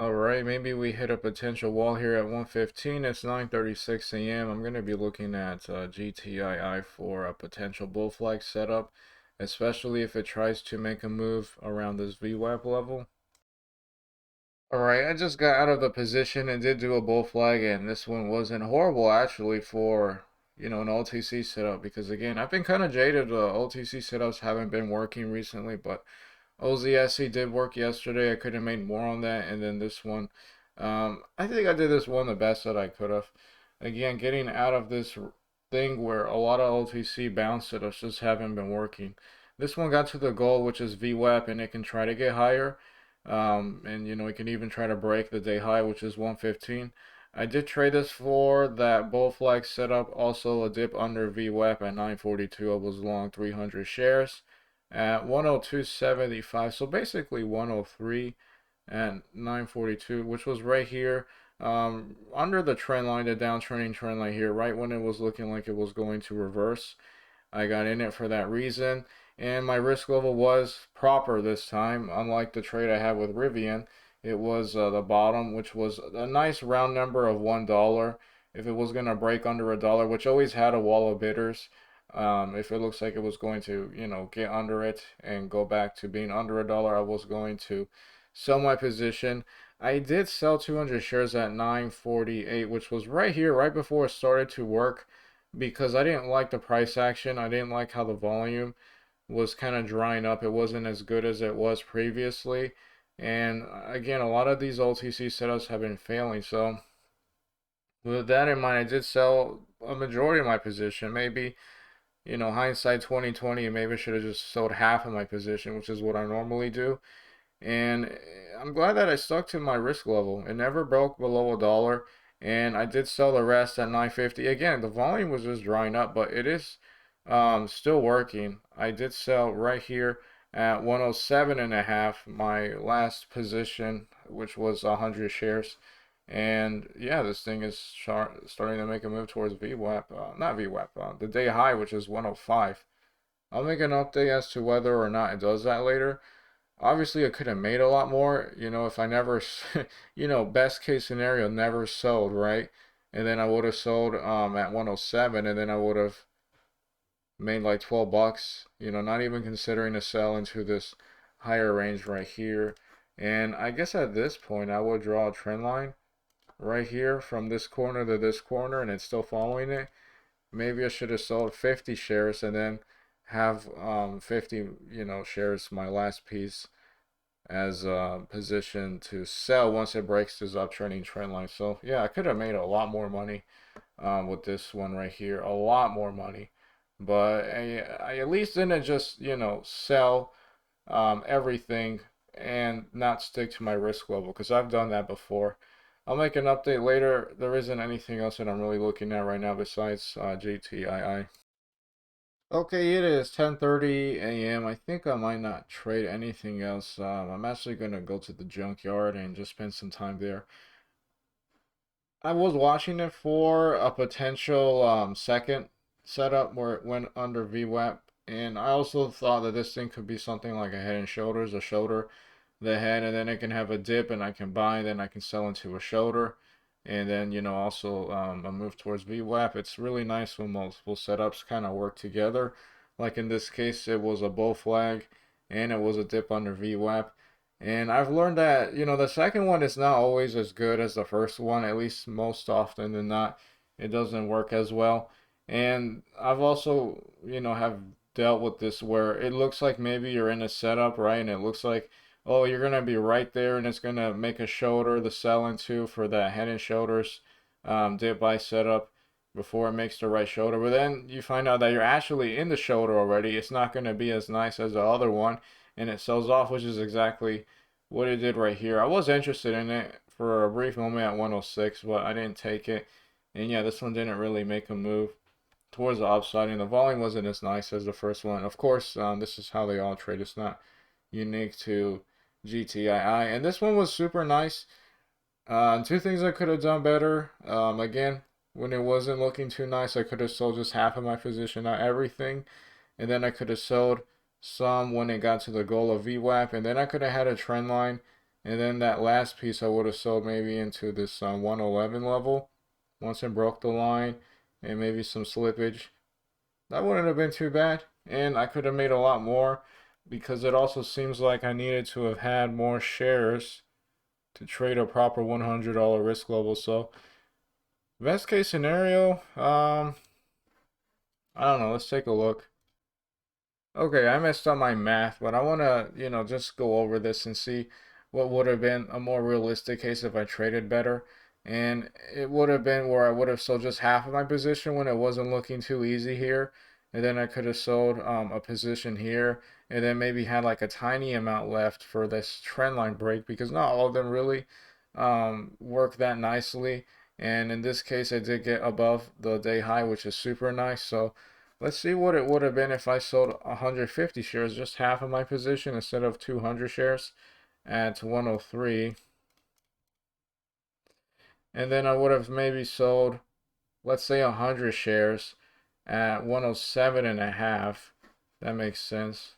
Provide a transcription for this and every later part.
All right, maybe we hit a potential wall here at 115. It's 9:36 a.m. I'm going to be looking at GTII for a potential bull flag setup, especially if it tries to make a move around this VWAP level. All right, I just got out of the position and did do a bull flag, and this one wasn't horrible actually for, an OTC setup because again, I've been kind of jaded. OTC setups haven't been working recently, but OZSE did work yesterday. I could have made more on that. And then this one, I think I did this one the best that I could have. Again, getting out of this thing where a lot of OTC bounce setups just haven't been working. This one got to the goal, which is VWAP, and it can try to get higher. And it can even try to break the day high, which is 115. I did trade this for that bull flag setup, also a dip under VWAP at 942. I was long 300 shares at 102.75, so basically 103 and 942, which was right here under the trend line, the downtrending trend line here, right when it was looking like it was going to reverse. I got in it for that reason, and my risk level was proper this time, unlike the trade I had with Rivian. It was the bottom, which was a nice round number of $1. If it was going to break under $1, which always had a wall of bidders, if it looks like it was going to, get under it and go back to being under $1, I was going to sell my position. I did sell 200 shares at 948, which was right here, right before it started to work, because I didn't like the price action. I didn't like how the volume was kind of drying up. It wasn't as good as it was previously. And again, a lot of these OTC setups have been failing. So with that in mind, I did sell a majority of my position. Maybe, hindsight 2020, maybe I should have just sold half of my position, which is what I normally do. And I'm glad that I stuck to my risk level. It never broke below $1, and I did sell the rest at 950. Again, the volume was just drying up, but it is still working. I did sell right here at 107 and a half, my last position, which was 100 shares. And yeah, this thing is starting to make a move towards VWAP, not VWAP, the day high, which is 105. I'll make an update as to whether or not it does that later. Obviously, I could have made a lot more, if I never, best case scenario, never sold, right? And then I would have sold at 107, and then I would have made like 12 bucks, not even considering a sell into this higher range right here. And I guess at this point, I would draw a trend line right here from this corner to this corner, and it's still following it. Maybe I should have sold 50 shares and then have 50, shares my last piece as a position to sell once it breaks this uptrending trend line. So yeah, I could have made a lot more money with this one right here, a lot more money. But I at least didn't just sell everything and not stick to my risk level, because I've done that before. I'll make an update later. There isn't anything else that I'm really looking at right now besides GTII. Okay, it is 10:30 a.m. I think I might not trade anything else. I'm actually gonna go to the junkyard and just spend some time there. I was watching it for a potential second setup where it went under VWAP, and I also thought that this thing could be something like a head and shoulders, a shoulder, the head, and then it can have a dip, and I can buy, and then I can sell into a shoulder, and then also a move towards VWAP. It's really nice when multiple setups kind of work together. Like in this case, it was a bull flag, and it was a dip under VWAP. And I've learned that, the second one is not always as good as the first one, at least most often than not. It doesn't work as well. And I've also, have dealt with this where it looks like maybe you're in a setup, right? And it looks like, oh, you're going to be right there and it's going to make a shoulder, the sell into for that head and shoulders dip buy setup before it makes the right shoulder. But then you find out that you're actually in the shoulder already. It's not going to be as nice as the other one, and it sells off, which is exactly what it did right here. I was interested in it for a brief moment at 106, but I didn't take it. And yeah, this one didn't really make a move towards the upside, and the volume wasn't as nice as the first one. Of course, this is how they all trade. It's not unique to GTII. And this one was super nice. Two things I could have done better. Again, when it wasn't looking too nice, I could have sold just half of my position, not everything. And then I could have sold some when it got to the goal of VWAP. And then I could have had a trend line And then that last piece I would have sold maybe into this 111 level once it broke the line, and maybe some slippage. That wouldn't have been too bad, and I could have made a lot more because it also seems like I needed to have had more shares to trade a proper $100 risk level. So best case scenario, I don't know. Let's take a look. Okay, I messed up my math, but I want to, just go over this and see what would have been a more realistic case if I traded better. And it would have been where I would have sold just half of my position when it wasn't looking too easy here. And then I could have sold a position here and then maybe had like a tiny amount left for this trend line break because not all of them really work that nicely. And in this case, I did get above the day high, which is super nice. So let's see what it would have been if I sold 150 shares, just half of my position instead of 200 shares at 103. And then I would have maybe sold, let's say 100 shares at 107 and a half. That makes sense.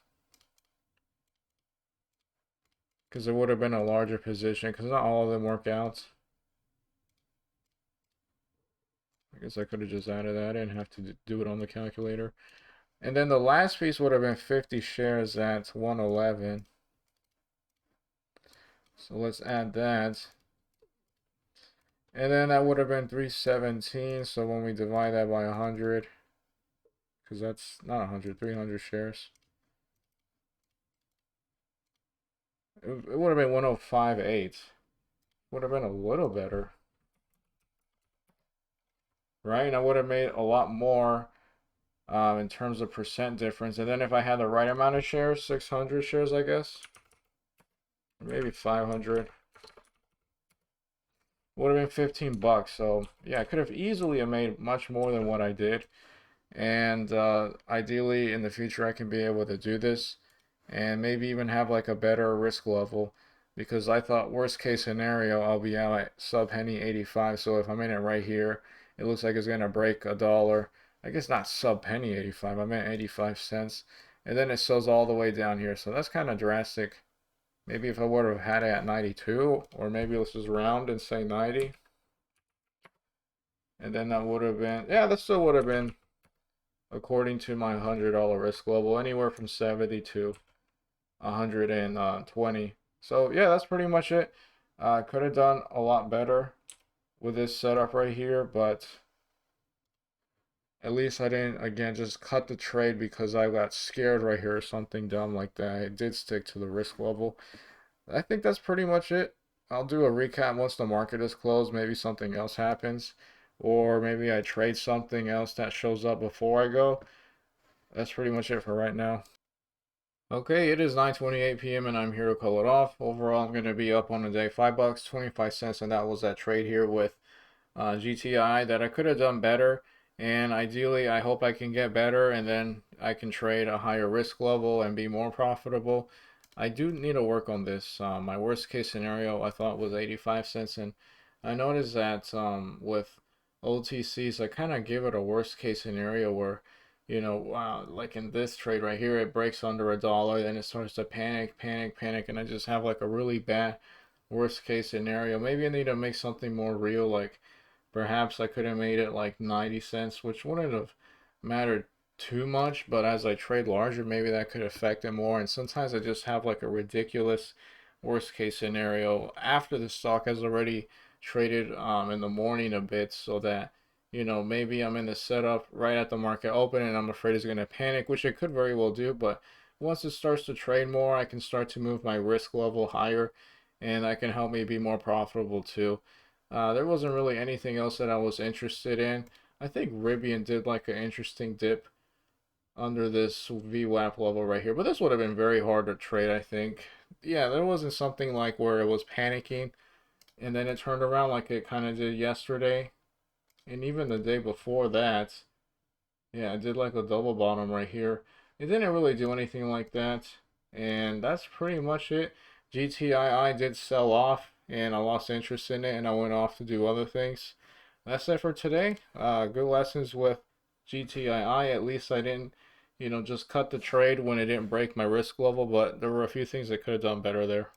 Because it would have been a larger position, because not all of them work out. I guess I could have just added that in, have to do it on the calculator. And then the last piece would have been 50 shares at 111. So let's add that. And then that would have been 317. So when we divide that by 100, because that's not 100, 300 shares. It would have been 105.8. Would have been a little better. Right? And I would have made a lot more in terms of percent difference. And then if I had the right amount of shares, 600 shares, I guess. Or maybe 500. Would have been 15 bucks. So yeah, I could have easily have made much more than what I did. And ideally in the future I can be able to do this and maybe even have like a better risk level, because I thought worst case scenario I'll be out at sub penny 85. So if I'm in it right here, it looks like it's gonna break a dollar. I guess not sub penny 85, I meant 85 cents, and then it sells all the way down here. So that's kind of drastic. Maybe if I would have had it at 92, or maybe let's just round and say 90, and then that would have been, yeah, that still would have been, according to my $100 risk level, anywhere from 70 to 120. So yeah, that's pretty much it. Could have done a lot better with this setup right here, but at least I didn't, again, just cut the trade because I got scared right here or something dumb like that. It did stick to the risk level. I think that's pretty much it. I'll do a recap once the market is closed. Maybe something else happens, or maybe I trade something else that shows up before I go. That's pretty much it for right now. Okay, it is 9:28 p.m. and I'm here to call it off. Overall, I'm going to be up on the day $5, 25 cents, and that was that trade here with GTII that I could have done better. And ideally, I hope I can get better and then I can trade a higher risk level and be more profitable. I do need to work on this. My worst case scenario I thought was 85 cents, and I noticed that with OTCs, I kind of give it a worst case scenario where, like in this trade right here, it breaks under a dollar, then it starts to panic, panic, panic, and I just have like a really bad worst case scenario. Maybe I need to make something more real, like perhaps I could have made it like 90 cents, which wouldn't have mattered too much, but as I trade larger, maybe that could affect it more. And sometimes I just have like a ridiculous worst case scenario after the stock has already traded in the morning a bit, so that maybe I'm in the setup right at the market open and I'm afraid it's going to panic, which it could very well do. But once it starts to trade more, I can start to move my risk level higher, and that can help me be more profitable too. There wasn't really anything else that I was interested in. I think Rivian did like an interesting dip under this VWAP level right here, but this would have been very hard to trade, I think. Yeah, there wasn't something like where it was panicking and then it turned around like it kind of did yesterday and even the day before that. Yeah, it did like a double bottom right here. It didn't really do anything like that, and that's pretty much it. GTII did sell off, and I lost interest in it, and I went off to do other things. That's it for today. Good lessons with GTII. At least I didn't, just cut the trade when it didn't break my risk level, but there were a few things I could have done better there.